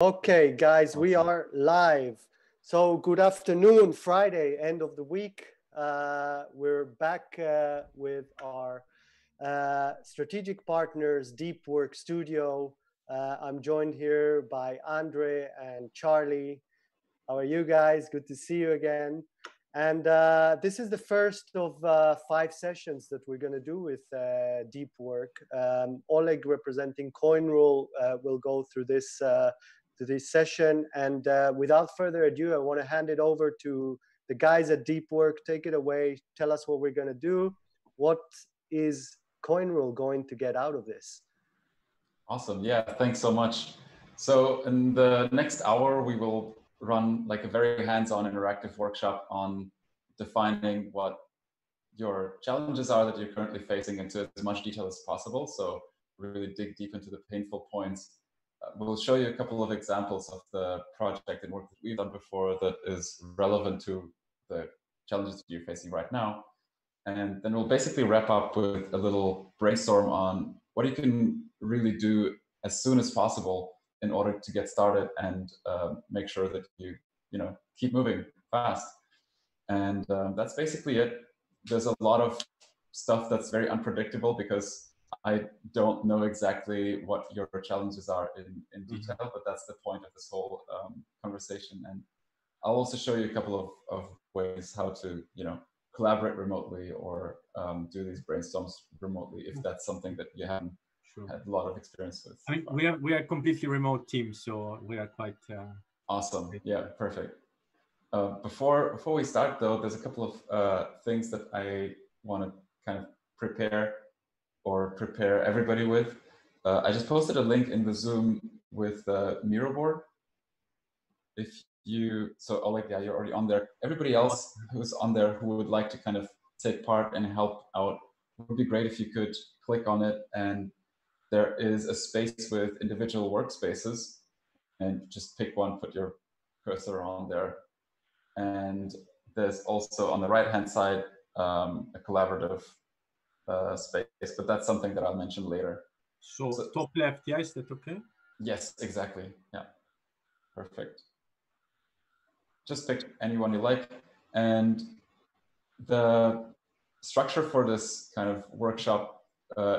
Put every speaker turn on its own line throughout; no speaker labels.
Okay, guys, we are live. So good afternoon, Friday, end of the week. We're back with our strategic partners, Deep Work Studio. I'm joined here by Andre and Charlie. How are you guys? Good to see you again. And this is the first of 5 sessions that we're going to do with Deep Work. Oleg, representing Coinrule, will go through this to this session. And without further ado, I want to hand it over to the guys at Deep Work. Take it away. Tell us what we're going to do. What is Coinrule going to get out of this?
Awesome. Yeah, thanks so much. So in the next hour, we will run like a very hands-on interactive workshop on defining what your challenges are that you're currently facing into as much detail as possible. So really dig deep into the painful points. We'll show you a couple of examples of the project and work that we've done before that is relevant to the challenges that you're facing right now. And then we'll basically wrap up with a little brainstorm on what you can really do as soon as possible in order to get started and make sure that you keep moving fast. And that's basically it. There's a lot of stuff that's very unpredictable because I don't know exactly what your challenges are in detail, but that's the point of this whole conversation. And I'll also show you a couple of ways how to, collaborate remotely or do these brainstorms remotely if that's something that you haven't had a lot of experience with.
I mean, we are a completely remote team, so we are quite
awesome. Yeah, perfect. Before we start though, there's a couple of things that I want to kind of prepare everybody with. I just posted a link in the Zoom with Miro board. So Oleg, yeah, you're already on there. Everybody else who's on there who would like to kind of take part and help out, it would be great if you could click on it. And there is a space with individual workspaces, and just pick one, put your cursor on there. And there's also on the right-hand side a collaborative space, but that's something that I'll mention later.
So top left, yeah, is that okay?
Yes, exactly. Yeah, perfect. Just pick anyone you like. And the structure for this kind of workshop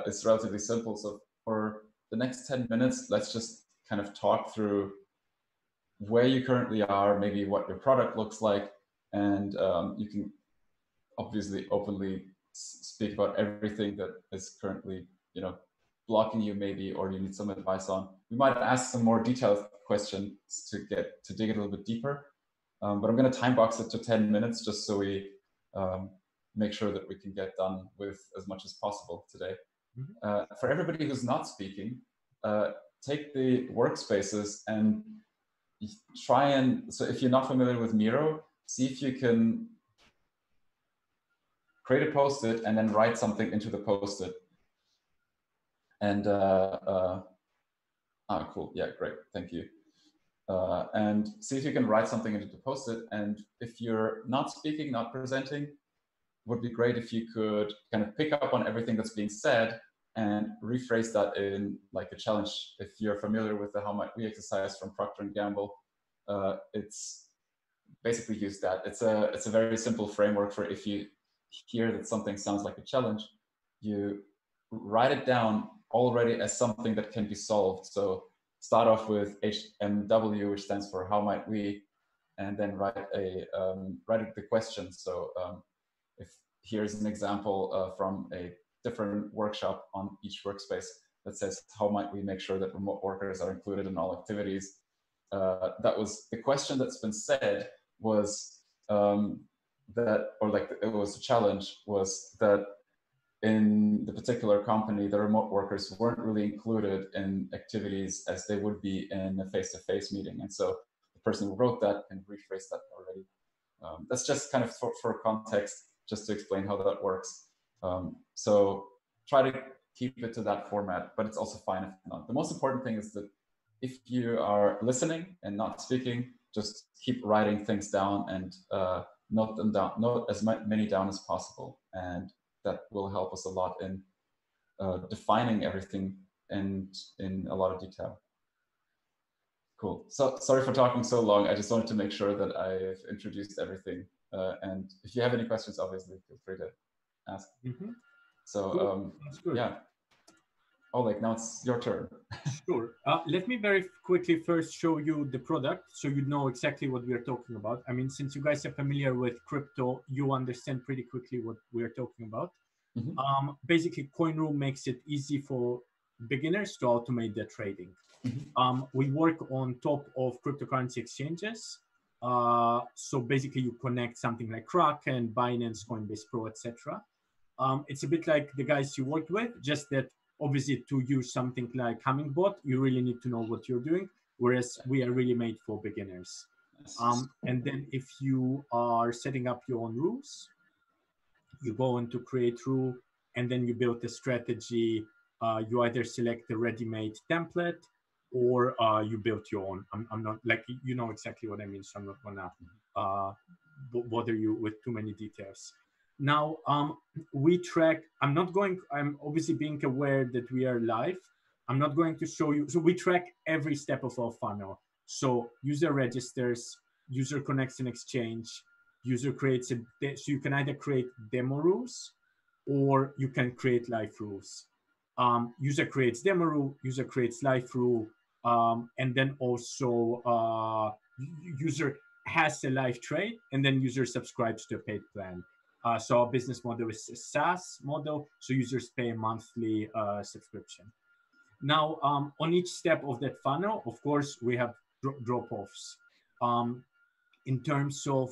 is relatively simple. So for the next 10 minutes, let's just kind of talk through where you currently are, maybe what your product looks like, and you can obviously openly speak about everything that is currently, blocking you maybe, or you need some advice on. We might ask some more detailed questions to dig a little bit deeper. But I'm going to time box it to 10 minutes just so we make sure that we can get done with as much as possible today. For everybody who's not speaking, take the workspaces and try and, so if you're not familiar with Miro, see if you can create a post-it and then write something into the post-it. And, cool, yeah, great, thank you. And see if you can write something into the post-it. And if you're not speaking, not presenting, would be great if you could kind of pick up on everything that's being said and rephrase that in like a challenge. If you're familiar with the How Might We exercise from Procter & Gamble, it's basically use that. It's a very simple framework for if you hear that something sounds like a challenge, you write it down already as something that can be solved. So start off with HMW, which stands for How Might We, and then write the question. So if here's an example from a different workshop on each workspace that says, how might we make sure that remote workers are included in all activities? That was the question that's been said was it was a challenge was that in the particular company, the remote workers weren't really included in activities as they would be in a face-to-face meeting. And so the person who wrote that can rephrase that already. That's just kind of for context, just to explain how that works. So try to keep it to that format, but it's also fine if not. The most important thing is that if you are listening and not speaking, just keep writing things down and note them down, note as many down as possible. And that will help us a lot in defining everything and in a lot of detail. Cool. So sorry for talking so long. I just wanted to make sure that I've introduced everything. And if you have any questions, obviously feel free to ask.
Mm-hmm.
So
Cool. That's good.
yeah. Oleg, now it's your turn.
Sure. Let me very quickly first show you the product so you know exactly what we are talking about. I mean, since you guys are familiar with crypto, you understand pretty quickly what we are talking about.
Mm-hmm.
Basically, Coinrule makes it easy for beginners to automate their trading.
Mm-hmm.
We work on top of cryptocurrency exchanges. So basically, you connect something like Kraken, Binance, Coinbase Pro, etc. It's a bit like the guys you worked with, just that obviously to use something like Hummingbot, you really need to know what you're doing, whereas we are really made for beginners. And then if you are setting up your own rules, you go into create rule, and then you build a strategy. You either select the ready-made template or you build your own. I'm not like, you know exactly what I mean, so I'm not gonna bother you with too many details. Now, we track, I'm obviously being aware that we are live. I'm not going to show you, so we track every step of our funnel. So user registers, user connects an exchange, user creates so you can either create demo rules or you can create live rules. User creates demo rule, user creates live rule, and then also user has a live trade, and then user subscribes to a paid plan. So our business model is a SaaS model, so users pay a monthly subscription. Now, on each step of that funnel, of course, we have drop-offs. In terms of,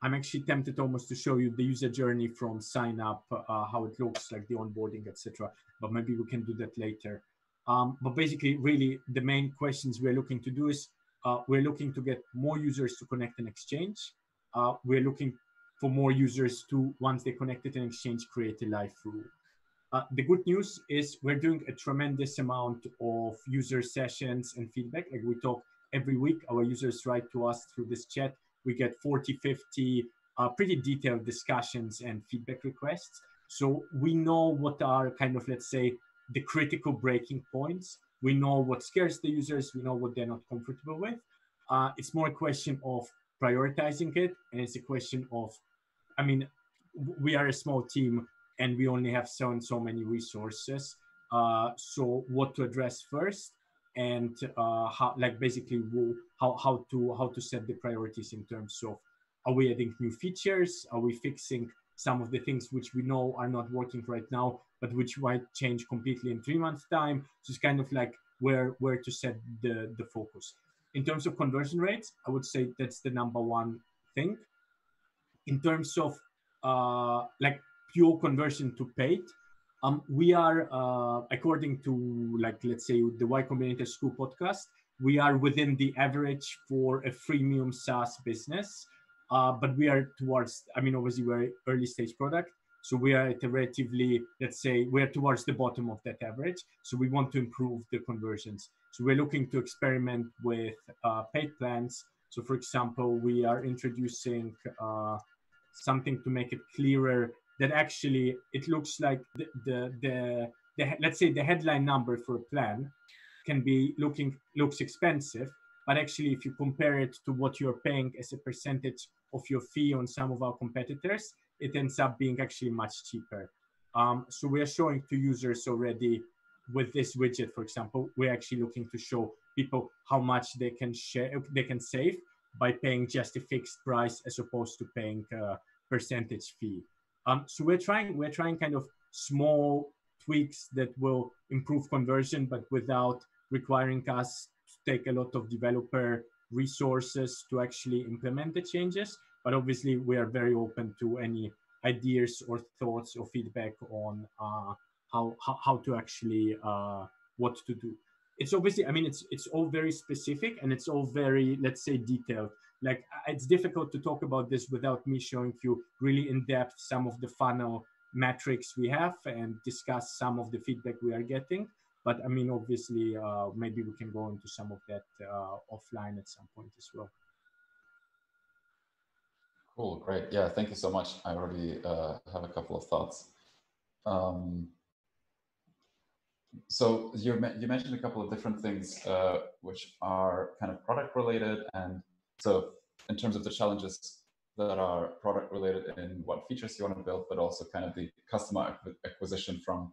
I'm actually tempted almost to show you the user journey from sign up, how it looks like, the onboarding, etc. But maybe we can do that later. But basically, really, the main questions we're looking to do is we're looking to get more users to connect an exchange. We're looking for more users to, once they connected an exchange, create a live rule. The good news is we're doing a tremendous amount of user sessions and feedback. Like we talk every week, our users write to us through this chat. We get 40, 50 pretty detailed discussions and feedback requests. So we know what are kind of, let's say, the critical breaking points. We know what scares the users. We know what they're not comfortable with. It's more a question of prioritizing it. And it's a question of, I mean, we are a small team and we only have so many resources. So what to address first, and how, like basically how to set the priorities in terms of, are we adding new features? Are we fixing some of the things which we know are not working right now, but which might change completely in 3 months' time? So it's kind of like where to set the focus. In terms of conversion rates, I would say that's the number one thing. In terms of like pure conversion to paid, we are, according to, like, let's say the Y Combinator School podcast, we are within the average for a freemium SaaS business. But we are towards, I mean, obviously we're an early stage product. So we are at a relatively, let's say, we're towards the bottom of that average. So we want to improve the conversions. So we're looking to experiment with paid plans. So for example, we are introducing something to make it clearer that actually it looks like the let's say the headline number for a plan can be looks expensive, but actually if you compare it to what you're paying as a percentage of your fee on some of our competitors, it ends up being actually much cheaper. So we are showing to users already with this widget, for example, we're actually looking to show people how much they can save by paying just a fixed price as opposed to paying a percentage fee. So we're trying kind of small tweaks that will improve conversion, but without requiring us to take a lot of developer resources to actually implement the changes. But obviously, we are very open to any ideas or thoughts or feedback on how to actually what to do. It's obviously, I mean, it's all very specific and it's all very, let's say, detailed. Like it's difficult to talk about this without me showing you really in depth some of the funnel metrics we have and discuss some of the feedback we are getting. But I mean, obviously, maybe we can go into some of that offline at some point as well.
Cool, great. Yeah, thank you so much. I already have a couple of thoughts. So you mentioned a couple of different things which are kind of product related, and so in terms of the challenges that are product related in what features you want to build, but also kind of the customer acquisition from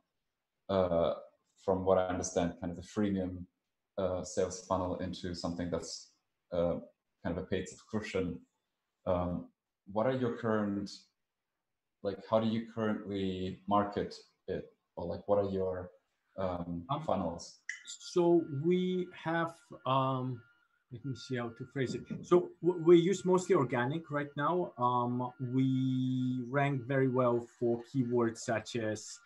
what I understand, kind of the freemium sales funnel into something that's kind of a paid subscription. What are your current, like, how do you currently market it, or like, what are your funnels?
So we have, let me see how to phrase it. So we use mostly organic right now. We rank very well for keywords such as,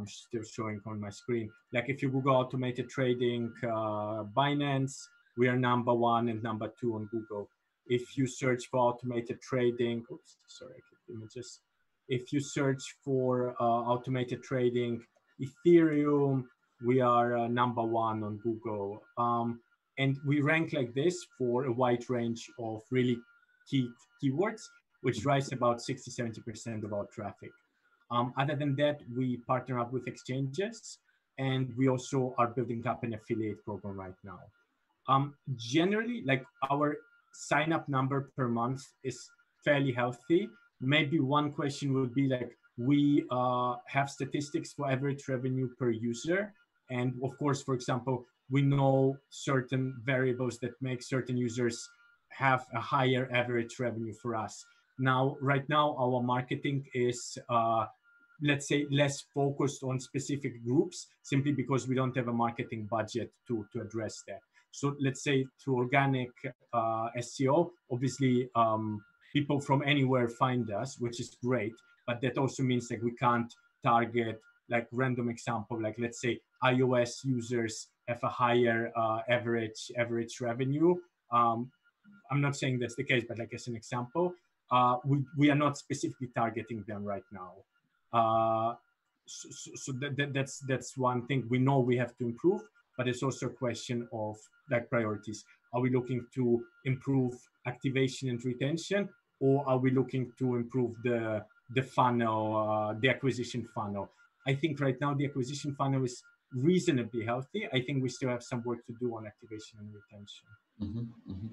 still showing on my screen, like if you Google automated trading, Binance, we are #1 and #2 on Google. If you search for automated trading, oops, sorry, I clicked images. If you search for automated trading, Ethereum, we are #1 on Google. And we rank like this for a wide range of really key keywords, which drives about 60–70% of our traffic. Other than that, we partner up with exchanges, and we also are building up an affiliate program right now. Generally, like our sign-up number per month is fairly healthy. Maybe one question would be like, we have statistics for average revenue per user. And of course, for example, we know certain variables that make certain users have a higher average revenue for us. Now, right now, our marketing is, let's say, less focused on specific groups, simply because we don't have a marketing budget to address that. So let's say through organic SEO, obviously, people from anywhere find us, which is great, but that also means that we can't target, like random example, like let's say iOS users have a higher average revenue. I'm not saying that's the case, but like as an example, we are not specifically targeting them right now. So that's one thing we know we have to improve, but it's also a question of like priorities. Are we looking to improve activation and retention, or are we looking to improve the funnel, the acquisition funnel? I think right now the acquisition funnel is reasonably healthy. I think we still have some work to do on activation and retention.
Mm-hmm, mm-hmm.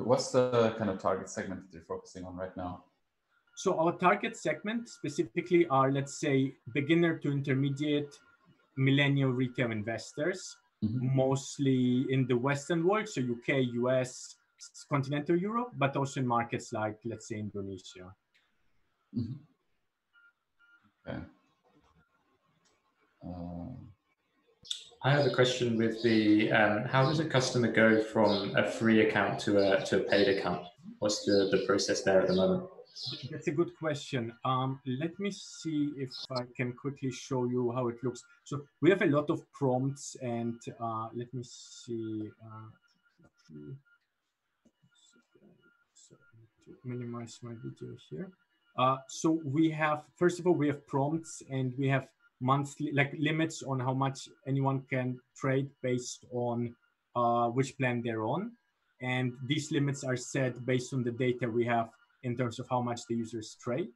What's the kind of target segment that you're focusing on right now?
So our target segment specifically are, let's say, beginner to intermediate millennial retail investors, mostly in the Western world, so UK, US, continental Europe, but also in markets like, let's say, Indonesia.
Okay.
I have a question with the, how does a customer go from a free account to a paid account? What's the process there at the moment?
That's a good question. Let me see if I can quickly show you how it looks. So we have a lot of prompts, and let me see. So to minimize my video here. So we have, first of all, we have prompts, and we have monthly, like limits on how much anyone can trade based on which plan they're on. And these limits are set based on the data we have in terms of how much the users trade.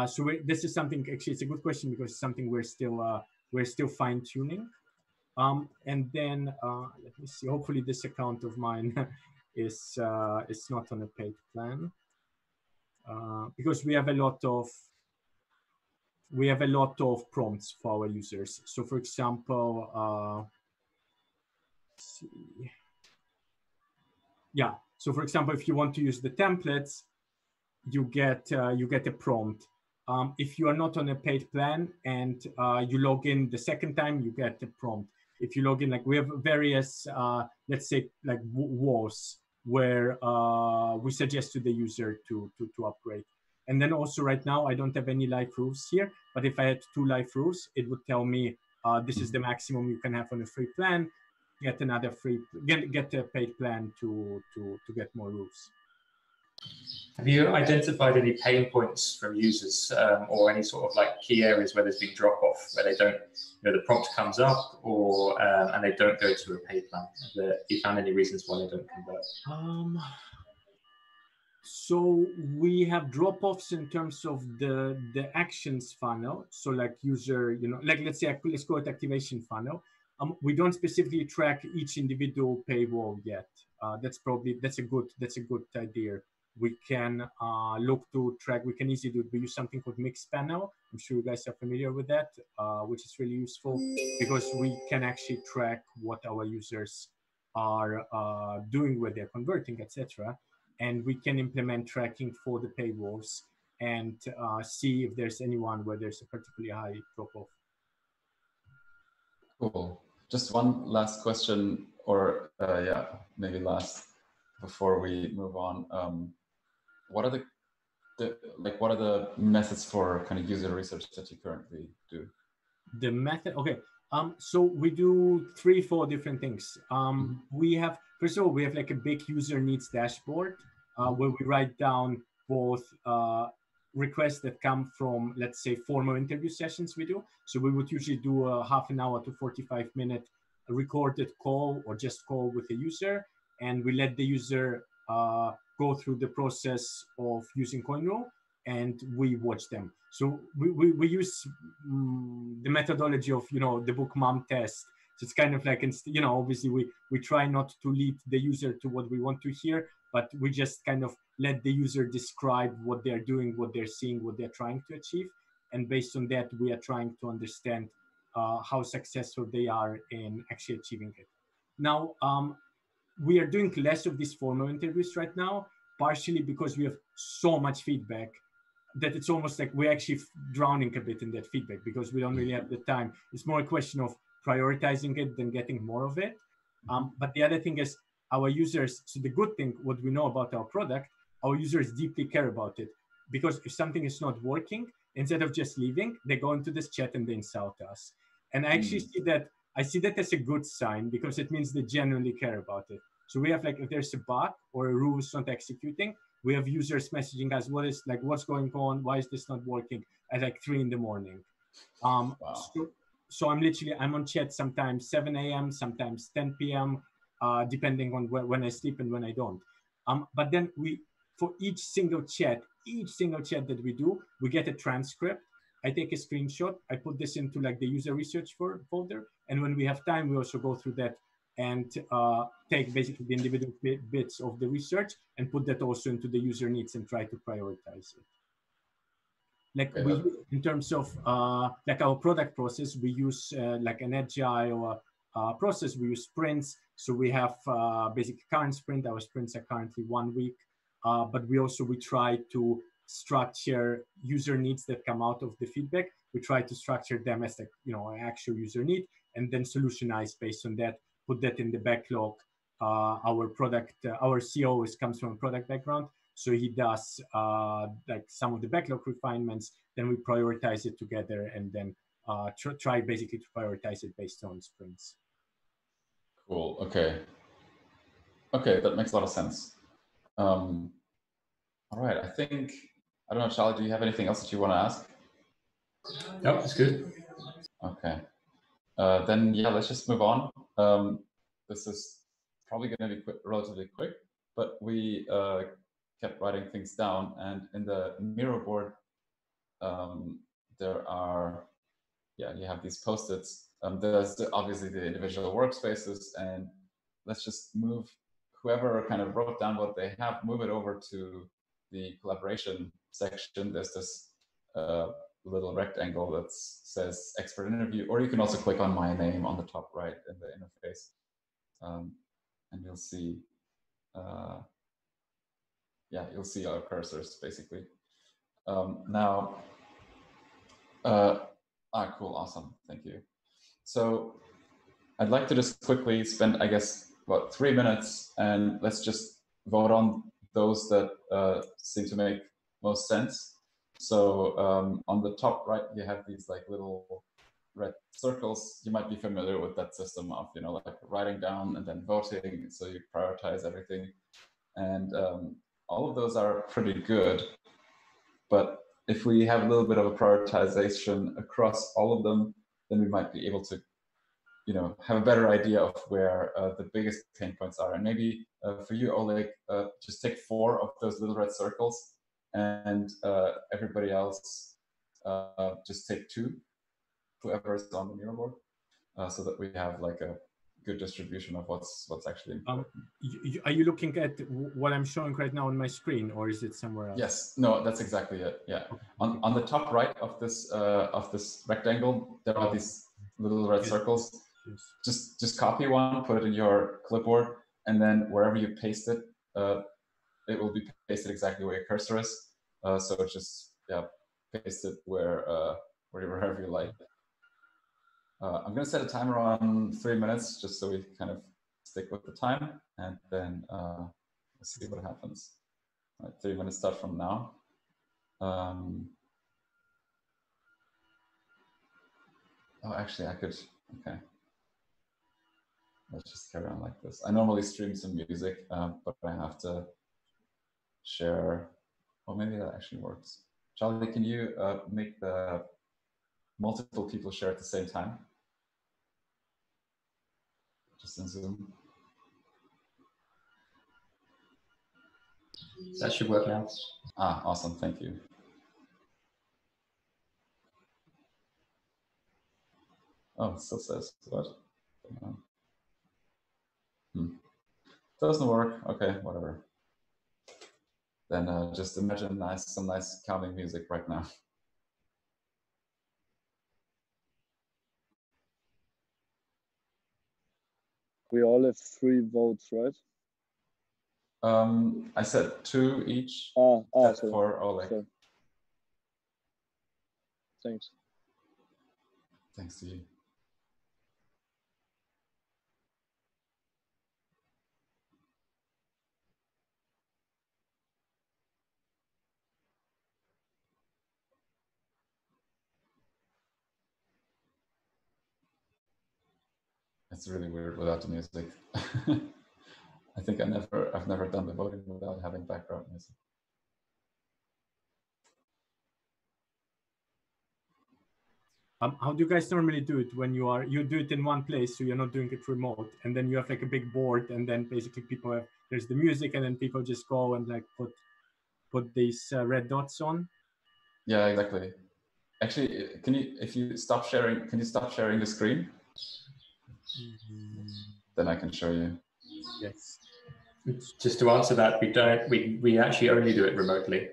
So this is something, actually, it's a good question because it's something we're still fine tuning. And then let me see, hopefully this account of mine is not on a paid plan, because we have a lot of prompts for our users. So for example, let's see. Yeah, so for example, if you want to use the templates, you get a prompt. If you are not on a paid plan and you log in the second time, you get a prompt. If you log in, like we have various, let's say, like WOS, where we suggest to the user to upgrade. And then also right now, I don't have any live proofs here, but if I had 2 live proofs, it would tell me this is the maximum you can have on a free plan. Get another get a paid plan to get more roofs.
Have you identified any pain points from users or any sort of like key areas where there's been drop off, where they don't, the prompt comes up or and they don't go to a paid plan? Have you found any reasons why they don't convert?
So we have drop-offs in terms of the actions funnel. So like user, like let's say let's call it activation funnel. We don't specifically track each individual paywall yet. That's a good idea. We can look to track. We can easily do. We use something called Mixpanel. I'm sure you guys are familiar with that, which is really useful because we can actually track what our users are doing, where they're converting, etc. And we can implement tracking for the paywalls and see if there's anyone where there's a particularly high drop-off.
Cool. Just one last question, or yeah, maybe last before we move on. What are the methods for kind of user research that you currently do?
The method, okay. So we do 3-4 different things. We have, first of all, we have like a big user needs dashboard where we write down both requests that come from, let's say, formal interview sessions we do. So we would usually do a half an hour to 45-minute recorded call or just call with a user, and we let the user go through the process of using Coinrule, and we watch them. So we use the methodology of, the book mom test. So it's kind of like, obviously we try not to lead the user to what we want to hear, but we just kind of let the user describe what they're doing, what they're seeing, what they're trying to achieve. And based on that, we are trying to understand how successful they are in actually achieving it. Now, we are doing less of these formal interviews right now, partially because we have so much feedback that it's almost like we're actually drowning a bit in that feedback because we don't really have the time. It's more a question of prioritizing it than getting more of it. But the other thing is our users, so the good thing, what we know about our product, our users deeply care about it, because if something is not working, instead of just leaving, they go into this chat and they insult us. And I actually see that as a good sign, because it means they genuinely care about it. So we have, like, if there's a bug or a rule is not executing, we have users messaging us, what's going on? Why is this not working? At like 3 in the morning.
Wow.
So I'm on chat sometimes 7 a.m., sometimes 10 p.m., depending on when I sleep and when I don't. But then for each single chat that we do, we get a transcript. I take a screenshot. I put this into like the user research folder. And when we have time, we also go through that and take basically the individual bits of the research and put that also into the user needs and try to prioritize it. Like in terms of like our product process, we use like an agile process. We use sprints. So we have basically current sprint. Our sprints are currently 1 week, but we try to structure user needs that come out of the feedback. We try to structure them as like, an actual user need, and then solutionize based on that, put that in the backlog. Our CEO comes from a product background. So he does like some of the backlog refinements, then we prioritize it together, and then try basically to prioritize it based on sprints.
Cool, okay. Okay, that makes a lot of sense. All right, I don't know, Charlie, do you have anything else that you want to ask?
No, that's good.
Okay, then yeah, let's just move on. This is probably going to be relatively quick, but we kept writing things down, and in the Miro board, there are, you have these post-its. There's obviously the individual workspaces, and let's just move whoever kind of wrote down what they have, move it over to the collaboration section. There's this little rectangle that says expert interview, or you can also click on my name on the top right in the interface, and you'll see you'll see our cursors basically. Cool, awesome, thank you. So I'd like to just quickly spend, I guess, about 3 minutes, and let's just vote on those that seem to make most sense. So on the top right, you have these like little red circles. You might be familiar with that system of, like writing down and then voting, so you prioritize everything. And all of those are pretty good. But if we have a little bit of a prioritization across all of them, then we might be able to have a better idea of where the biggest pain points are. And maybe for you, Oleg, just take 4 of those little red circles, and everybody else just take 2, whoever is on the Miro board, so that we have like a good distribution of what's actually important.
Are you looking at what I'm showing right now on my screen, or is it somewhere else?
Yes, no, that's exactly it. Yeah,
okay.
On the top right of this rectangle, there are these little red circles.
Yes.
Just copy one, put it in your clipboard, and then wherever you paste it, it will be pasted exactly where your cursor is. So just paste it wherever you like. I'm going to set a timer on 3 minutes, just so we kind of stick with the time, and then let's see what happens. All right, 3 minutes start from now. Oh, actually, I could. Okay. Let's just carry on like this. I normally stream some music, but I have to share. Oh, maybe that actually works. Charlie, can you make the multiple people share at the same time? Just in Zoom.
That should work now.
Ah, awesome. Thank you. Oh, it still says what? Doesn't work. Okay, whatever. Then just imagine some nice calming music right now.
We all have 3 votes, right?
I said 2 each.
Sorry.
For Oleg.
Sorry. Thanks.
Thanks to you. It's really weird without the music. I think I've never done the voting without having background music.
How do you guys normally do it when you do it in one place, so you're not doing it remote, and then you have like a big board, and then basically there's the music, and then people just go and like put these red dots on?
Yeah, exactly. Actually, if you stop sharing, can you stop sharing the screen? Then I can show you.
Yes.
Just to answer that, we actually only do it remotely.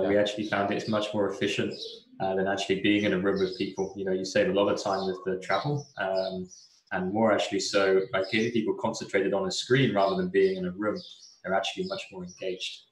We actually found it's much more efficient than actually being in a room with people. You save a lot of time with the travel, and more actually so, like getting people concentrated on a screen rather than being in a room. They're actually much more engaged.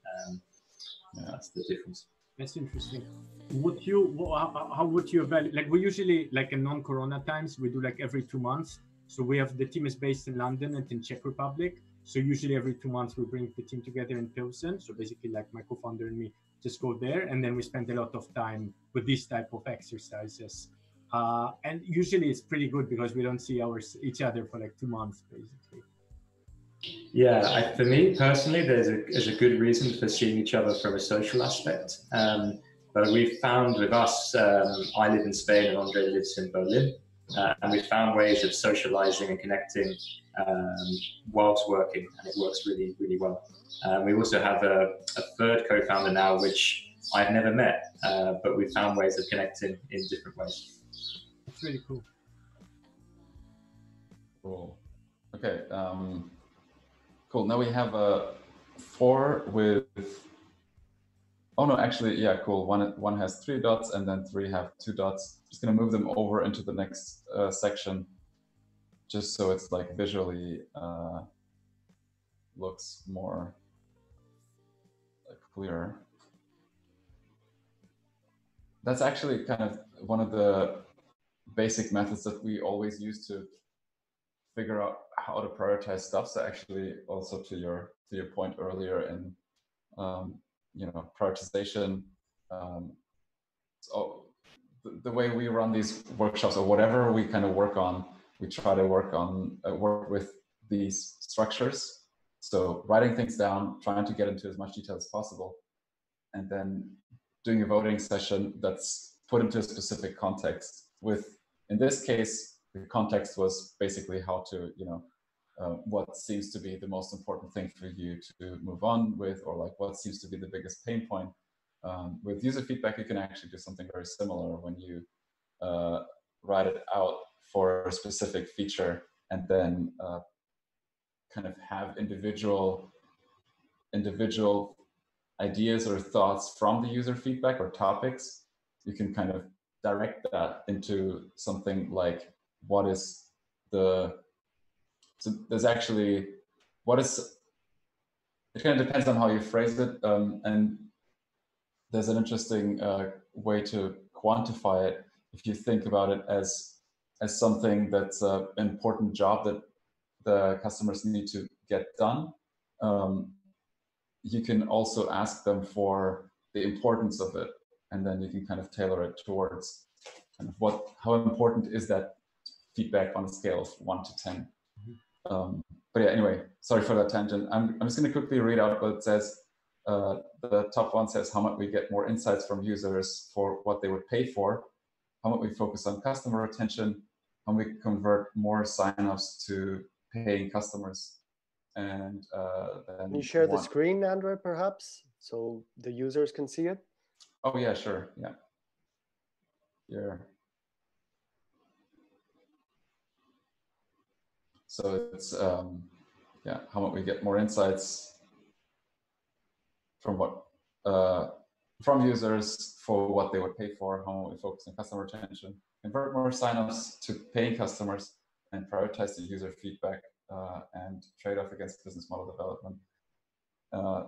That's the difference.
That's interesting. How would you evaluate? Like we usually, like in non-corona times, we do like every 2 months. So the team is based in London and in Czech Republic. So usually every 2 months we bring the team together in Pilsen. So basically like my co-founder and me just go there, and then we spend a lot of time with these type of exercises. And usually it's pretty good because we don't see each other for like 2 months, basically.
Yeah, for me personally, there's a good reason for seeing each other from a social aspect. But we've found with us, I live in Spain and Andre lives in Berlin, and we found ways of socializing and connecting whilst working, and it works really, really well. We also have a third co-founder now, which I've never met, but we found ways of connecting in different ways.
It's really cool.
Cool. Okay. Cool. Now we have 4 with. Oh no, actually, yeah, cool. One has 3 dots, and then 3 have 2 dots. Just gonna move them over into the next section, just so it's like visually looks more clear. That's actually kind of one of the basic methods that we always use to figure out how to prioritize stuff. So actually, also to your point earlier in prioritization. So the way we run these workshops, or whatever we kind of work on, we try to work with these structures. So writing things down, trying to get into as much detail as possible, and then doing a voting session that's put into a specific context. In this case, the context was basically how to, what seems to be the most important thing for you to move on with, or like what seems to be the biggest pain point. With user feedback, you can actually do something very similar when you write it out for a specific feature, and then kind of have individual ideas or thoughts from the user feedback or topics. You can kind of direct that into something like, what is the, so there's actually, what is, it kind of depends on how you phrase it, and there's an interesting way to quantify it. If you think about it as something that's an important job that the customers need to get done, you can also ask them for the importance of it, and then you can kind of tailor it towards kind of how important is that feedback on a scale of 1 to 10. But yeah, anyway, sorry for that tangent. I'm just going to quickly read out what it says. The top one says, how might we get more insights from users for what they would pay for? How might we focus on customer retention? How might we convert more signups to paying customers? And then
can you share the screen, Andre, perhaps, so the users can see it?
Oh yeah, sure. Yeah. Here. So it's yeah, how might we get more insights from what from users for what they would pay for? How might we focus on customer retention, convert more signups to paying customers, and prioritize the user feedback and trade off against business model development.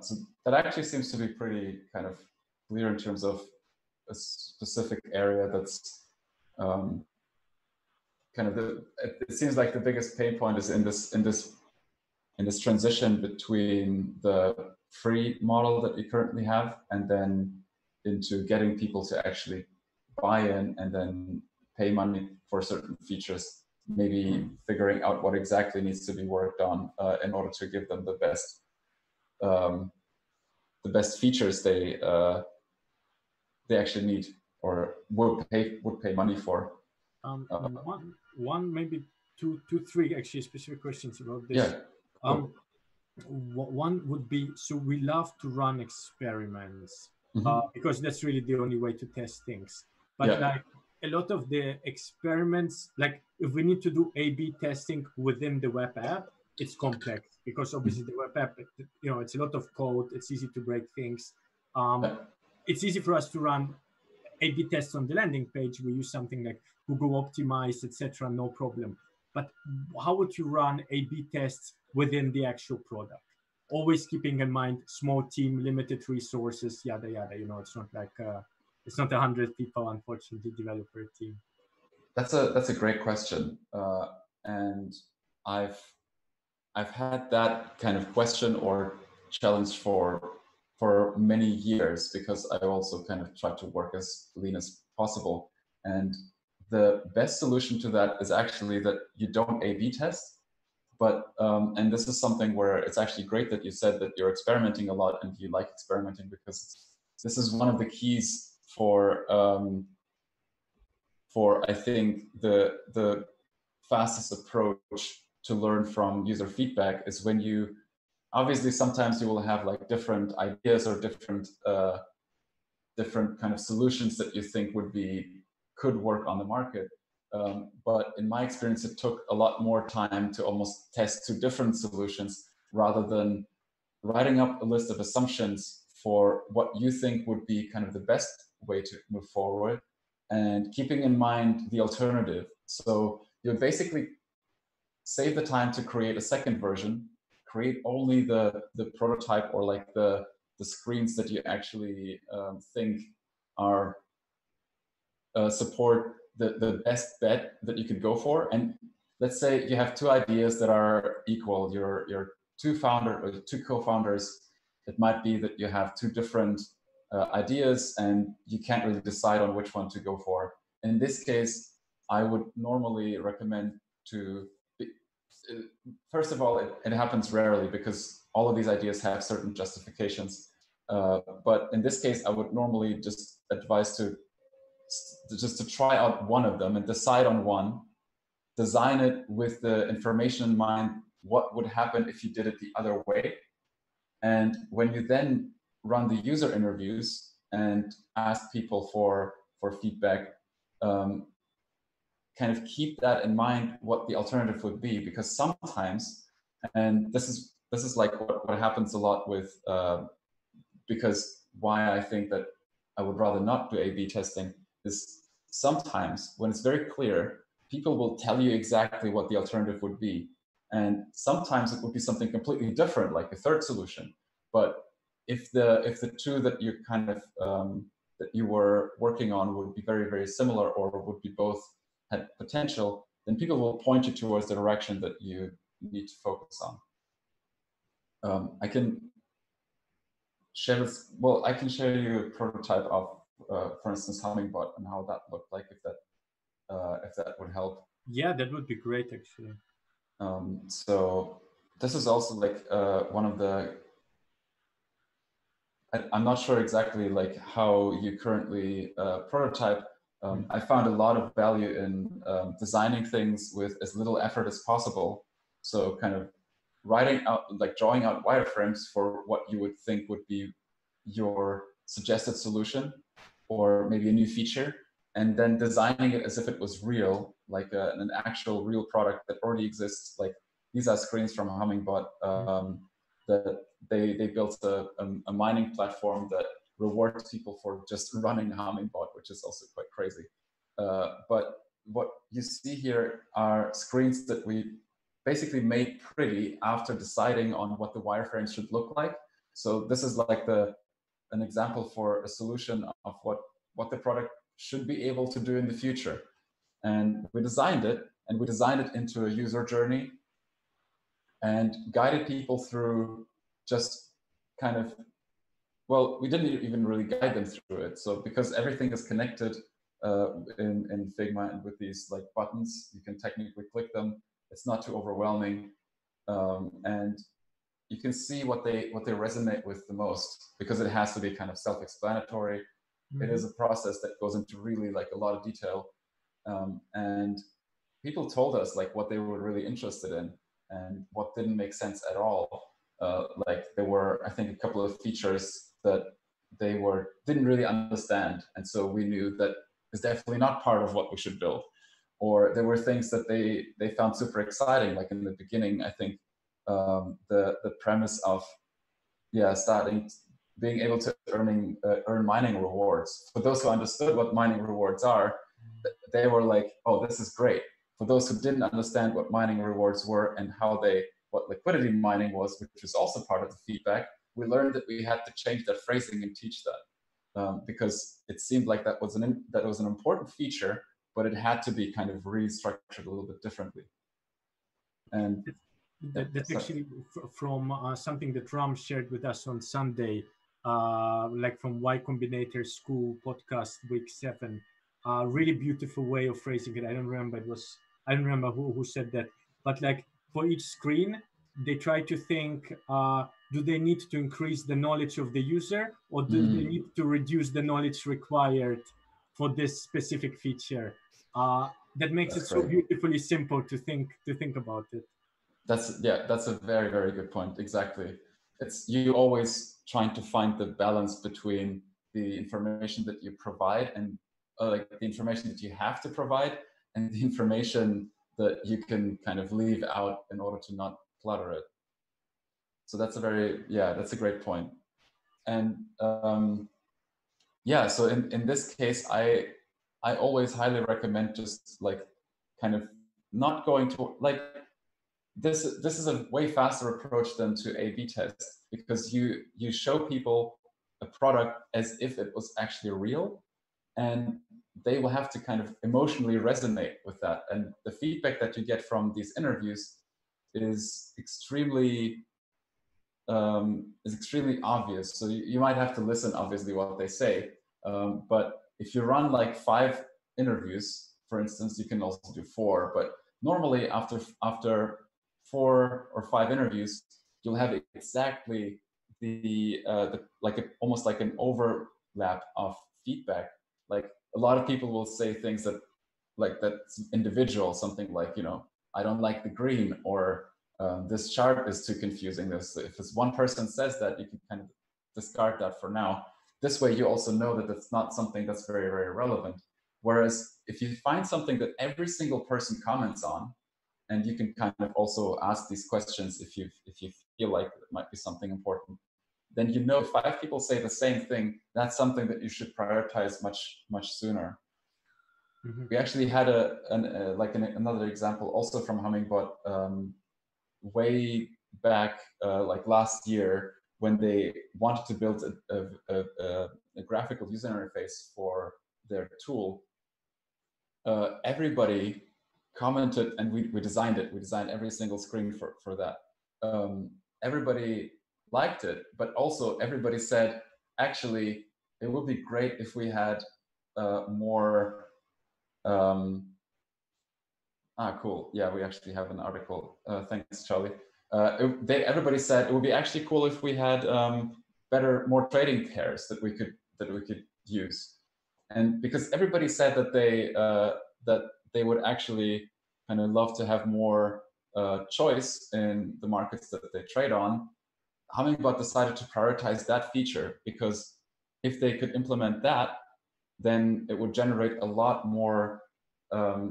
So that actually seems to be pretty kind of clear in terms of a specific area that's kind of it seems like the biggest pain point is in this transition between the free model that we currently have and then into getting people to actually buy in and then pay money for certain features, maybe figuring out what exactly needs to be worked on in order to give them the best features they actually need or would pay money for.
One maybe two, three actually specific questions about this.
Yeah. Cool.
One would be, so we love to run experiments because that's really the only way to test things. But like a lot of the experiments, like if we need to do A/B testing within the web app, it's complex because obviously the web app, it's a lot of code. It's easy to break things. It's easy for us to run A/B tests on the landing page. We use something like Google Optimize, etc. No problem. But how would you run A/B tests within the actual product? Always keeping in mind small team, limited resources, yada yada. It's not like it's not 100 people, unfortunately, developer team.
That's a great question, and I've had that kind of question or challenge for many years because I also kind of try to work as lean as possible. And the best solution to that is actually that you don't A/B test. But, and this is something where it's actually great that you said that you're experimenting a lot and you like experimenting, because this is one of the keys for I think the fastest approach to learn from user feedback is when you, obviously sometimes you will have like different ideas or different kind of solutions that you think could work on the market. But in my experience, it took a lot more time to almost test two different solutions rather than writing up a list of assumptions for what you think would be kind of the best way to move forward and keeping in mind the alternative. So you basically save the time to create a second version, create only the prototype or like the screens that you actually think are support the best bet that you could go for. And let's say you have two ideas that are equal. Your two co-founders. It might be that you have two different ideas and you can't really decide on which one to go for. In this case, I would normally recommend first of all, it happens rarely because all of these ideas have certain justifications. But in this case, I would normally just advise to try out one of them and decide on one, design it with the information in mind, what would happen if you did it the other way. And when you then run the user interviews and ask people for feedback, kind of keep that in mind, what the alternative would be, because sometimes, and this is like what happens a lot with, because why I think that I would rather not do A/B testing is sometimes when it's very clear, people will tell you exactly what the alternative would be. And sometimes it would be something completely different, like a third solution. But if the two that you kind of that you were working on would be very, very similar, or would be both had potential, then people will point you towards the direction that you need to focus on. I can share this. Well, I can share you a prototype of, for instance, Hummingbot and how that looked like, if that would help.
Yeah, that would be great, actually.
So this is also like one of the. I'm not sure exactly like how you currently prototype. I found a lot of value in designing things with as little effort as possible. So kind of writing out, like drawing out wireframes for what you would think would be your suggested solution, or maybe a new feature, and then designing it as if it was real, like an actual real product that already exists. Like these are screens from Hummingbot that they built a mining platform that rewards people for just running Hummingbot, which is also quite crazy. But what you see here are screens that we basically made pretty after deciding on what the wireframes should look like. So this is like an example for a solution of what the product should be able to do in the future. And we designed it into a user journey and guided people through just kind of, well, we didn't even really guide them through it. So because everything is connected in Figma, and with these like buttons, you can technically click them. It's not too overwhelming. And you can see what they resonate with the most, because it has to be kind of self-explanatory. Mm-hmm. It is a process that goes into really like a lot of detail. And people told us like what they were really interested in and what didn't make sense at all. Like there were, I think, a couple of features that they didn't really understand. And so we knew that it's definitely not part of what we should build. Or there were things that they found super exciting. Like in the beginning, I think the premise of being able to earn mining rewards. For those who understood what mining rewards are, they were like, oh, this is great. For those who didn't understand what mining rewards were and what liquidity mining was, which was also part of the feedback, we learned that we had to change that phrasing and teach that, because it seemed like that was an important feature, but it had to be kind of restructured a little bit differently. And
that's actually from something that Ram shared with us on Sunday, like from Y Combinator School podcast week 7. Really beautiful way of phrasing it. I don't remember who said that, but like for each screen, they try to think, do they need to increase the knowledge of the user, or do they need to reduce the knowledge required for this specific feature? That makes it so beautifully simple to think about it.
That's a very, very good point. Exactly. It's you always trying to find the balance between the information that you provide and like the information that you have to provide, and the information that you can kind of leave out in order to not clutter it. So that's a great point. And so in this case, I always highly recommend just like kind of not going to like this is a way faster approach than to A/B test, because you show people a product as if it was actually real, and they will have to kind of emotionally resonate with that. And the feedback that you get from these interviews is extremely obvious. So you might have to listen, obviously, what they say. But if you run like 5 interviews, for instance, you can also do 4. But normally, after 4 or 5 interviews, you'll have exactly almost like an overlap of feedback. Like a lot of people will say things that like that's individual, something like, you know, I don't like the green, or this chart is too confusing. If this one person says that, you can kind of discard that for now. This way you also know that it's not something that's very, very relevant. Whereas if you find something that every single person comments on, and you can kind of also ask these questions if you feel like it might be something important, then you know if 5 people say the same thing, that's something that you should prioritize much sooner. Mm-hmm. We actually had another example also from Hummingbot way back like last year, when they wanted to build a graphical user interface for their tool. Everybody commented, and we designed it. We designed every single screen for that. Everybody liked it, but also everybody said, actually, it would be great if we had more. Cool. Yeah, we actually have an article. Thanks, Charlie. Everybody said it would be actually cool if we had more trading pairs that we could use, and because everybody said that they would actually kind of love to have more choice in the markets that they trade on. Hummingbot decided to prioritize that feature, because if they could implement that, then it would generate a lot more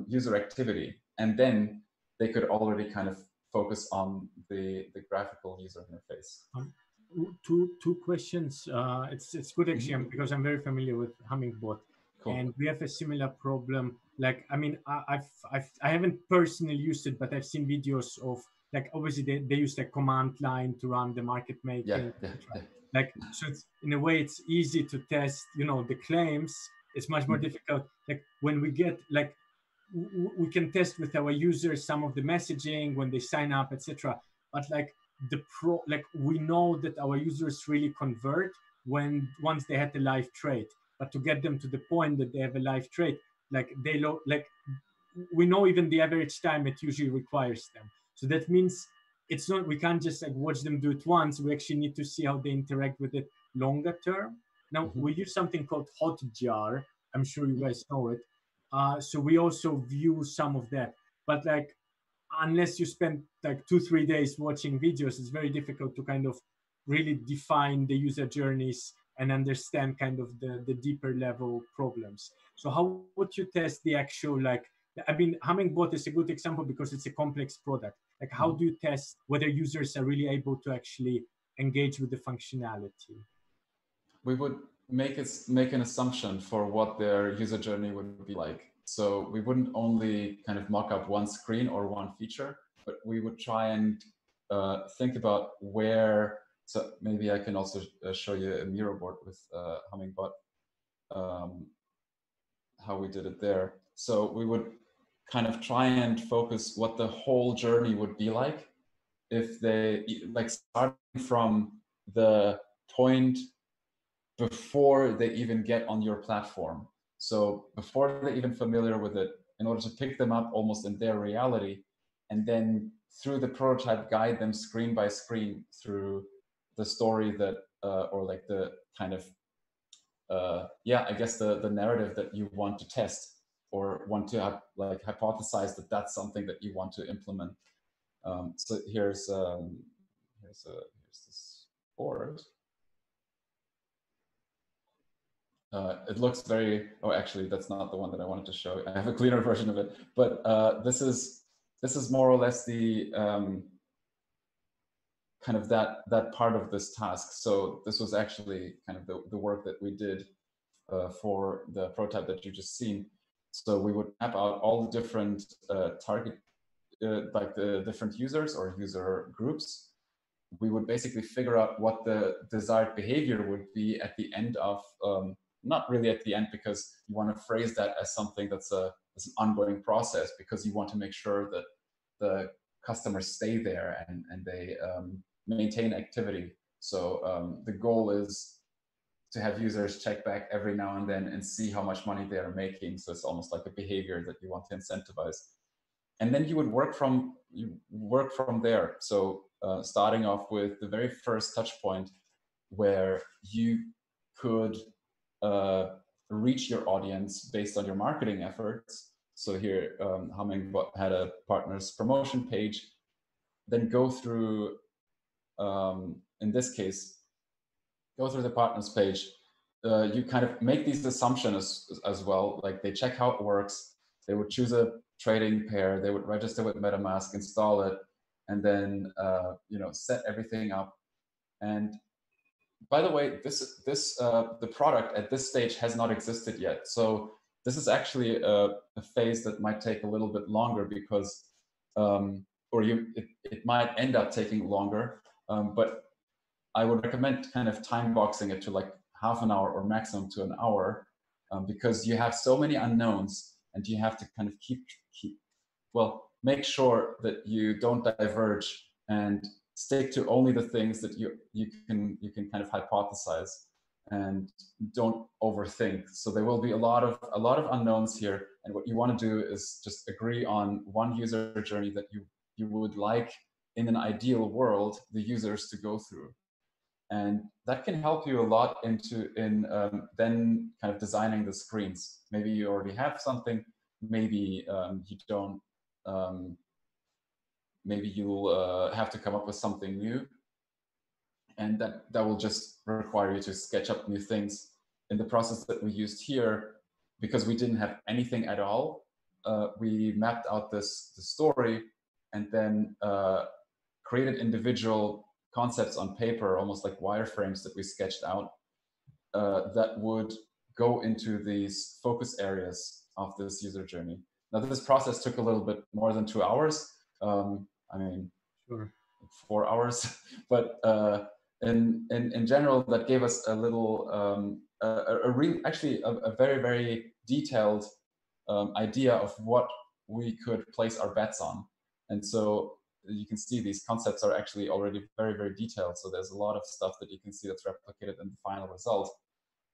user activity, and then they could already kind of focus on the graphical user interface.
Two questions. It's good actually, because I'm very familiar with Hummingbot. Cool. And we have a similar problem. Like, I mean, I haven't personally used it, but I've seen videos of, like, obviously they use the command line to run the market making. Yeah. Like, so it's, in a way, it's easy to test, you know, the claims. It's much more difficult. Like, when we get, like, we can test with our users some of the messaging when they sign up, etc. But like we know that our users really convert once they had the live trade. But to get them to the point that they have a live trade, like we know even the average time it usually requires them. So that means it's not, we can't just like watch them do it once. We actually need to see how they interact with it longer term. Now we use something called Hotjar. I'm sure you guys know it. So we also view some of that, but like, unless you spend like 2-3 days watching videos, it's very difficult to kind of really define the user journeys and understand kind of the deeper level problems. So how would you test the actual, like, I mean, Hummingbot is a good example because it's a complex product. Like, how do you test whether users are really able to actually engage with the functionality?
We would make an assumption for what their user journey would be like. So we wouldn't only kind of mock up one screen or one feature, but we would try and think about where. So maybe I can also show you a Miro board with Hummingbot, how we did it there. So we would kind of try and focus what the whole journey would be like if they, like, starting from the point before they even get on your platform. So before they're even familiar with it, in order to pick them up almost in their reality, and then through the prototype, guide them screen by screen through the story that, or like the kind of, I guess the narrative that you want to test, or want to have, like, hypothesize that that's something that you want to implement. So here's this board. It looks very, oh, actually, that's not the one that I wanted to show. I have a cleaner version of it, but this is more or less the kind of that part of this task. So this was actually kind of the work that we did for the prototype that you just seen. So we would map out all the different target, like the different users or user groups. We would basically figure out what the desired behavior would be at the end of, not really at the end, because you want to phrase that as something that's an ongoing process, because you want to make sure that the customers stay there and they maintain activity. So the goal is to have users check back every now and then and see how much money they are making. So it's almost like a behavior that you want to incentivize. And then you would work from there. So starting off with the very first touch point, where you could reach your audience based on your marketing efforts, So here, Hummingbot had a partner's promotion page, then go through, in this case, go through the partners page. You kind of make these assumptions as well, like they check how it works, they would choose a trading pair, they would register with MetaMask, install it, and then set everything up. And by the way, the product at this stage has not existed yet. So this is actually a phase that might take a little bit longer because, it might end up taking longer. But I would recommend kind of time boxing it to like half an hour or maximum to an hour, because you have so many unknowns, and you have to kind of make sure that you don't diverge and stick to only the things that you can kind of hypothesize, and don't overthink. So there will be a lot of unknowns here, and what you want to do is just agree on one user journey that you would like, in an ideal world, the users to go through. And that can help you a lot in then kind of designing the screens. Maybe you already have something, maybe you don't. Maybe you'll have to come up with something new, and that will just require you to sketch up new things. In the process that we used here, because we didn't have anything at all, we mapped out the story, and then created individual concepts on paper, almost like wireframes that we sketched out, that would go into these focus areas of this user journey. Now, this process took a little bit more than 2 hours. I mean,
sure,
4 hours, but in general, that gave us a little, a very, very detailed idea of what we could place our bets on. And so you can see these concepts are actually already very, very detailed. So there's a lot of stuff that you can see that's replicated in the final result.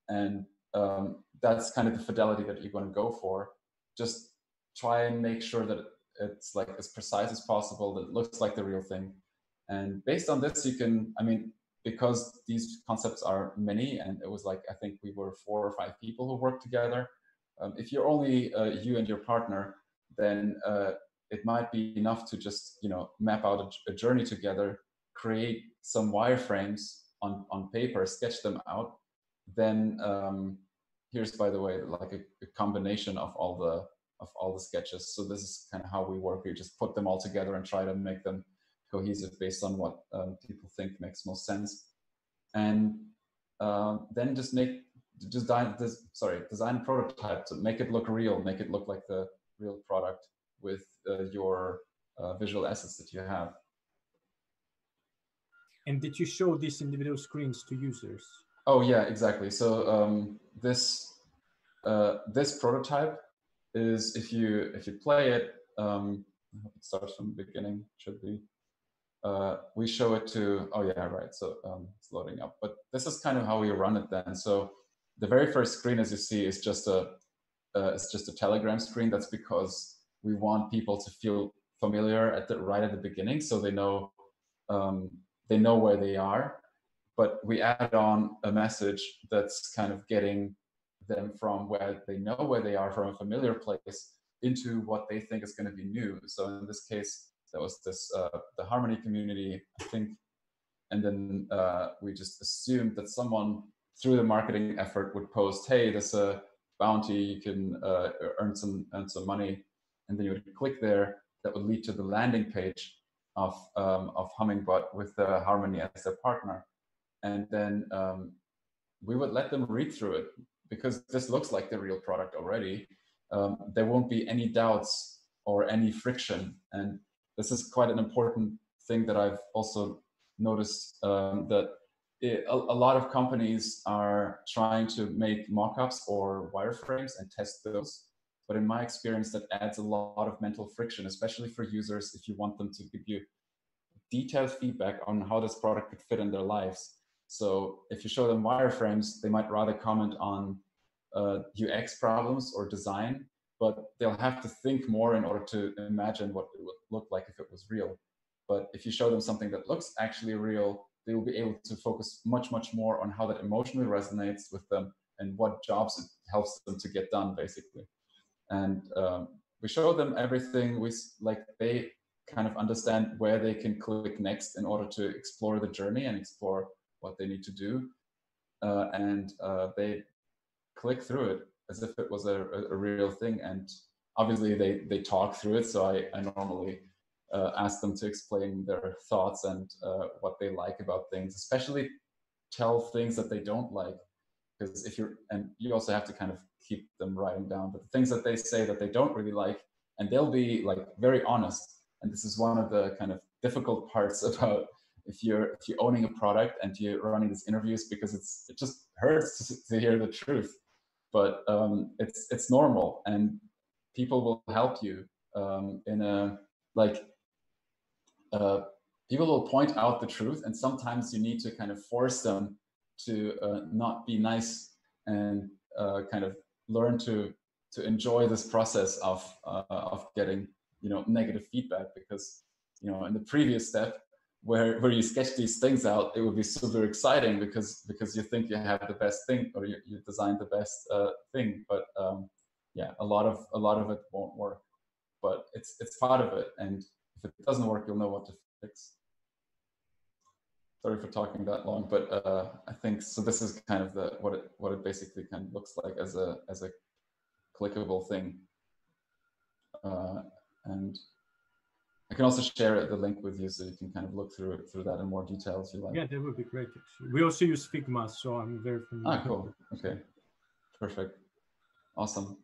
And that's kind of the fidelity that you're going to go for. Just try and make sure that it's like as precise as possible, that it looks like the real thing. And based on this, you can, I mean, because these concepts are many, and it was like, I think we were 4 or 5 people who worked together. If you're only you and your partner, then it might be enough to just, map out a journey together, create some wireframes on paper, sketch them out. Then here's, by the way, like a combination of all the sketches. So this is kind of how we work. We just put them all together and try to make them cohesive based on what people think makes most sense. And then just design a prototype to make it look real, make it look like the real product with your visual assets that you have.
And did you show these individual screens to users?
Oh yeah, exactly. So this prototype is, if you play it, I hope it starts from the beginning. It should be. We show it to, oh yeah, right. So it's loading up. But this is kind of how we run it then. So the very first screen, as you see, is just a Telegram screen. That's because we want people to feel familiar right at the beginning, so they know where they are. But we add on a message that's kind of getting them from where they know where they are, from a familiar place, into what they think is going to be new. So in this case, that was this the Harmony community, I think. And then we just assumed that someone, through the marketing effort, would post, "Hey, there's a bounty, you can earn some money," and then you would click there. That would lead to the landing page of Hummingbot with Harmony as their partner. And then we would let them read through it, because this looks like the real product already. There won't be any doubts or any friction. And this is quite an important thing that I've also noticed, that a lot of companies are trying to make mockups or wireframes and test those. But in my experience, that adds a lot of mental friction, especially for users, if you want them to give you detailed feedback on how this product could fit in their lives. So if you show them wireframes, they might rather comment on UX problems or design, but they'll have to think more in order to imagine what it would look like if it was real. But if you show them something that looks actually real, they will be able to focus much, much more on how that emotionally resonates with them and what jobs it helps them to get done, basically. And we show them everything. They kind of understand where they can click next in order to explore the journey and explore what they need to do. And they click through it as if it was a real thing. And obviously they talk through it. So I normally ask them to explain their thoughts and what they like about things, especially tell things that they don't like. Because you also have to kind of keep them writing down, but the things that they say that they don't really like, and they'll be like very honest. And this is one of the kind of difficult parts about if you're owning a product and you're running these interviews, because it just hurts to hear the truth. But it's normal, and people will help you people will point out the truth, and sometimes you need to kind of force them to not be nice and kind of learn to enjoy this process of getting negative feedback, because in the previous step where you sketch these things out, it would be super exciting because you think you have the best thing, or you designed the best thing, but yeah, a lot of it won't work, but it's part of it, and if it doesn't work, you'll know what to fix. Sorry for talking that long, but I think so. This is kind of what it basically kind of looks like as a clickable thing, and I can also share the link with you so you can kind of look through that in more detail if you like.
Yeah, that would be great. Actually, we also use Figma, so I'm very familiar.
Ah, cool. Okay, perfect, awesome.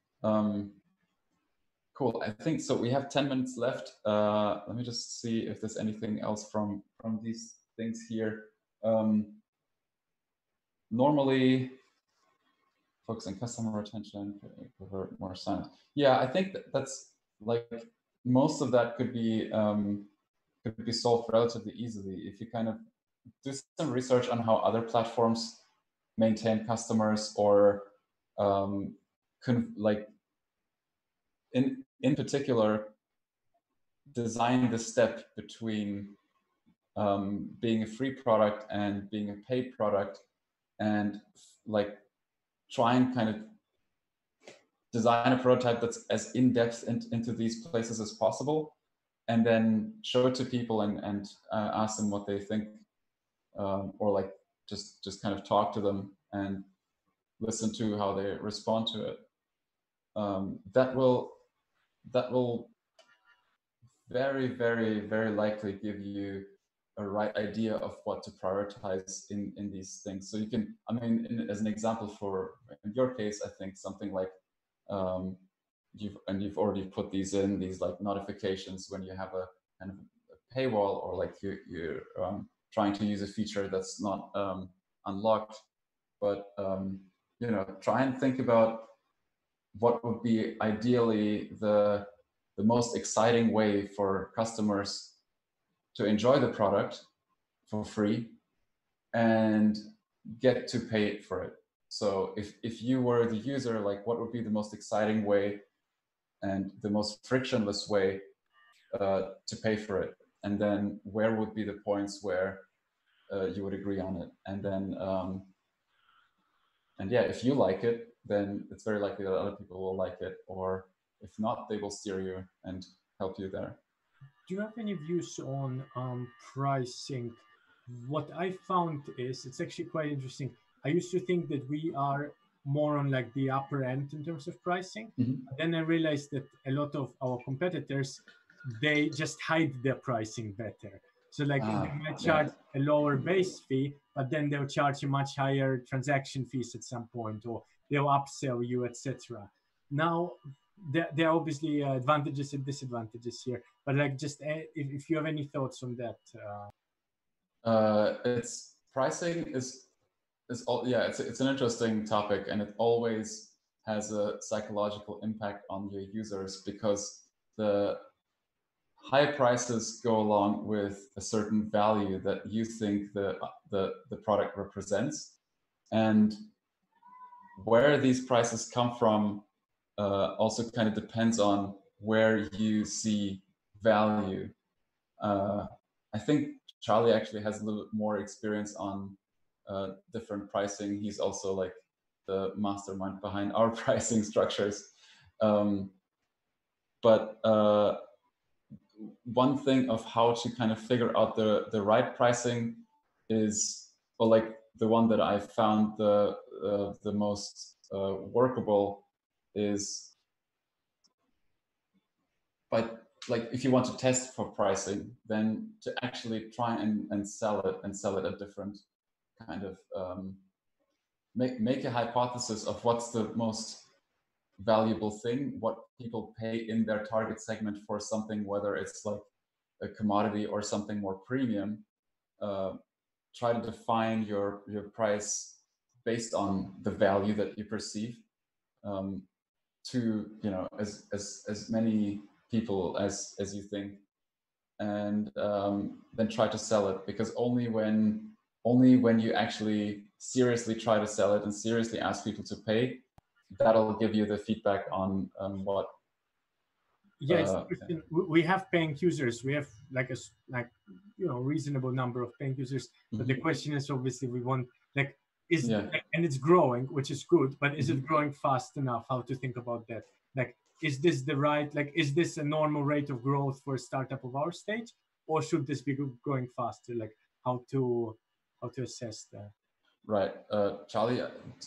Cool. I think so. We have 10 minutes left. Let me just see if there's anything else from these things here. Normally, focus on customer retention, more silent. Yeah, I think that's like most of that could be solved relatively easily if you kind of do some research on how other platforms maintain customers, or in particular design the step between being a free product and being a paid product, and like try and kind of design a prototype that's as in-depth into these places as possible, and then show it to people and ask them what they think, or like just kind of talk to them and listen to how they respond to it. That will very, very, very likely give you a right idea of what to prioritize in these things. So you can, I mean, as an example in your case, I think something like you've already put these like notifications when you have a kind of a paywall, or like you're trying to use a feature that's not unlocked. But try and think about what would be ideally the most exciting way for customers to enjoy the product for free and get to pay for it. So if you were the user, like what would be the most exciting way and the most frictionless way to pay for it? And then where would be the points where you would agree on it? And then, and yeah, if you like it, then it's very likely that other people will like it, or if not, they will steer you and help you there.
Do you have any views on pricing? What I found is it's actually quite interesting. I used to think that we are more on like the upper end in terms of pricing.
Mm-hmm.
Then I realized that a lot of our competitors, they just hide their pricing better. So like they might charge a lower base fee, but then they'll charge you much higher transaction fees at some point, or they'll upsell you, etc. Now, there are obviously advantages and disadvantages here, but like just if you have any thoughts on that.
It's pricing is all, yeah, it's an interesting topic, and it always has a psychological impact on your users, because the high prices go along with a certain value that you think the product represents, and where these prices come from also kind of depends on where you see value. I think Charlie actually has a little bit more experience on different pricing. He's also like the mastermind behind our pricing structures. but one thing of how to kind of figure out the right pricing is, or like the one that I found the most workable is, but like if you want to test for pricing, then to actually try and sell it at different kind of make a hypothesis of what's the most valuable thing, what people pay in their target segment for something, whether it's like a commodity or something more premium. Try to define your price based on the value that you perceive, to, you know, as many people as you think, and then try to sell it, because only when you actually seriously try to sell it and seriously ask people to pay, that'll give you the feedback on what.
Yes, we have paying users. We have like reasonable number of paying users. But the question is, obviously, we want like and it's growing, which is good. But is it growing fast enough? How to think about that? Like, is this the right? Like, is this a normal rate of growth for a startup of our stage, or should this be growing faster? Like, how to assess that?
Right, Charlie,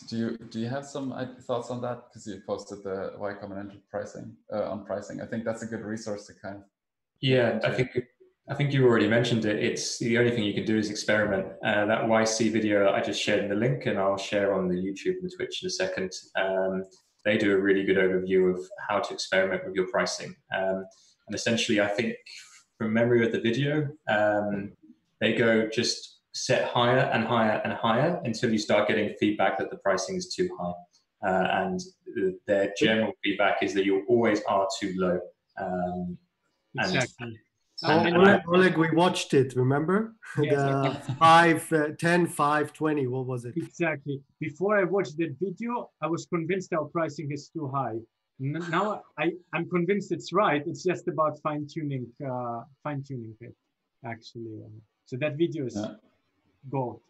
do you have some thoughts on that? Because you posted the Y Combinatorial pricing on pricing. I think that's a good resource to kind of.
Yeah, I think you already mentioned it. It's the only thing you can do is experiment. That YC video I just shared in the link, and I'll share on the YouTube and the Twitch in a second. They do a really good overview of how to experiment with your pricing. And essentially, I think from memory of the video, they go just set higher and higher and higher until you start getting feedback that the pricing is too high. And their general feedback is that you always are too low.
Exactly.
Oleg, we watched it, remember?
Yes,
the 10, 5, 20, what was it?
Exactly. Before I watched that video, I was convinced our pricing is too high. Now I'm convinced it's right. It's just about fine-tuning it, actually. So that video is gold.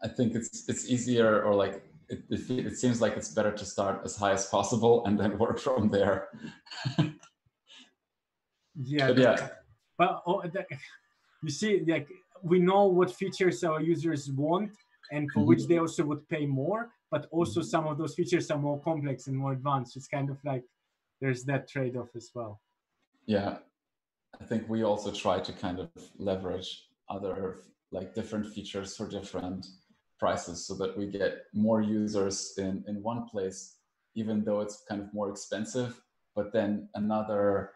I think it's easier, or like it seems like it's better to start as high as possible and then work from there.
Yeah, but you see, like, we know what features our users want and for which they also would pay more, but also some of those features are more complex and more advanced. It's kind of like there's that trade-off as well.
Yeah, I think we also try to kind of leverage other like different features for different prices so that we get more users in one place, even though it's kind of more expensive, but then another,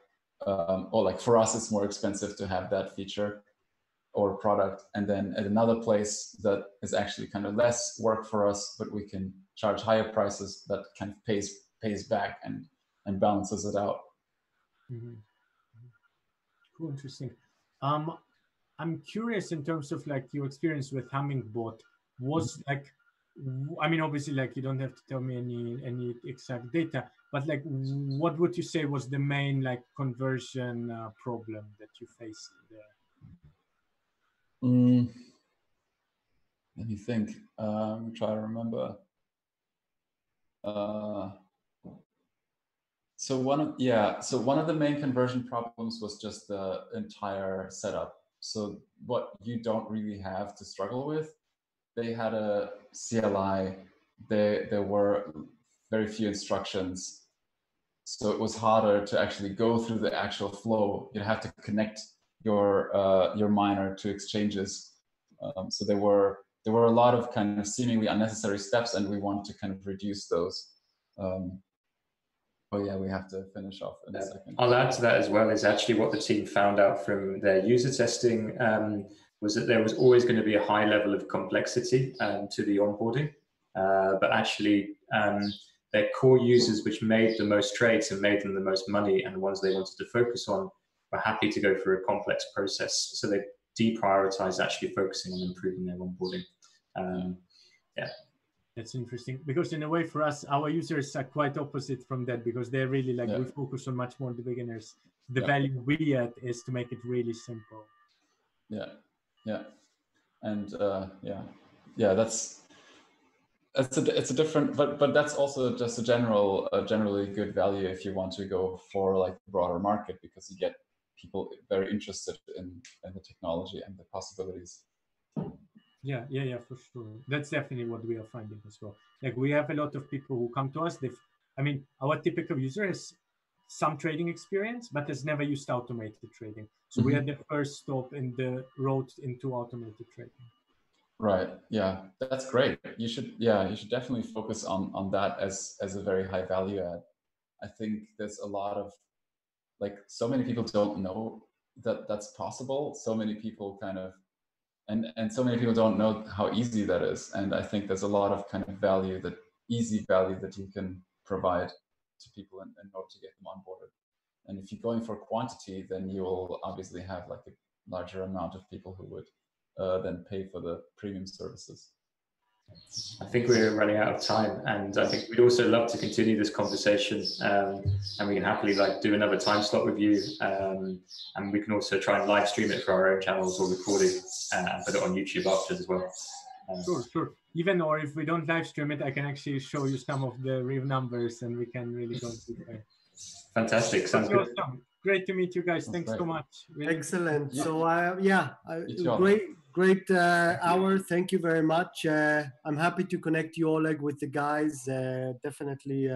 or like for us, it's more expensive to have that feature or product. And then at another place that is actually kind of less work for us, but we can charge higher prices, that kind of pays back and balances it out.
Mm-hmm. Cool, interesting. I'm curious in terms of like your experience with Hummingbot. Was like, I mean, obviously, like you don't have to tell me any exact data, but like, what would you say was the main like conversion problem that you faced there?
Let me think. Try to remember. So one of the main conversion problems was just the entire setup. So what you don't really have to struggle with. They had a CLI. There were very few instructions, so it was harder to actually go through the actual flow. You have to connect your miner to exchanges. So there were a lot of kind of seemingly unnecessary steps, and we want to kind of reduce those. Oh yeah, we have to finish off in a second.
I'll add to that as well, is actually what the team found out from their user testing, was that there was always going to be a high level of complexity to the onboarding, but actually their core users, which made the most trades and made them the most money and the ones they wanted to focus on, were happy to go through a complex process. So they deprioritized actually focusing on improving their onboarding. Yeah.
That's interesting, because in a way for us, our users are quite opposite from that, because they're really like, we focus on much more the beginners. The value we add is to make it really simple.
Yeah. And that's, it's a different, but that's also just a generally good value if you want to go for like the broader market, because you get people very interested in the technology and the possibilities.
Yeah, for sure. That's definitely what we are finding as well. Like we have a lot of people who come to us. I mean, our typical user has some trading experience, but has never used automated trading. So we are the first stop in the road into automated trading.
Right. Yeah, that's great. You should definitely focus on that as a very high value add. I think there's a lot of, like, so many people don't know that that's possible. So many people kind of, and so many people don't know how easy that is. And I think there's a lot of kind of easy value that you can provide to people in order to get them onboarded. And if you're going for quantity, then you will obviously have like a larger amount of people who would then pay for the premium services.
I think we're running out of time, and I think we'd also love to continue this conversation, and we can happily like do another time slot with you, and we can also try and live stream it for our own channels or record it and put it on YouTube after as well.
Sure. Even or if we don't live stream it, I can actually show you some of the real numbers, and we can really go deeper.
Fantastic. Sounds good.
Awesome. Great to meet you guys. Thanks so much. Really.
Excellent. So great hour. Thank you very much. I'm happy to connect you, Oleg, with the guys. Definitely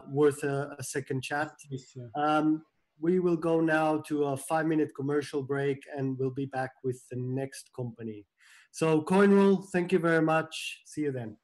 worth a second chat. We will go now to a 5-minute commercial break, and we'll be back with the next company. So Coinrule, thank you very much. See you then.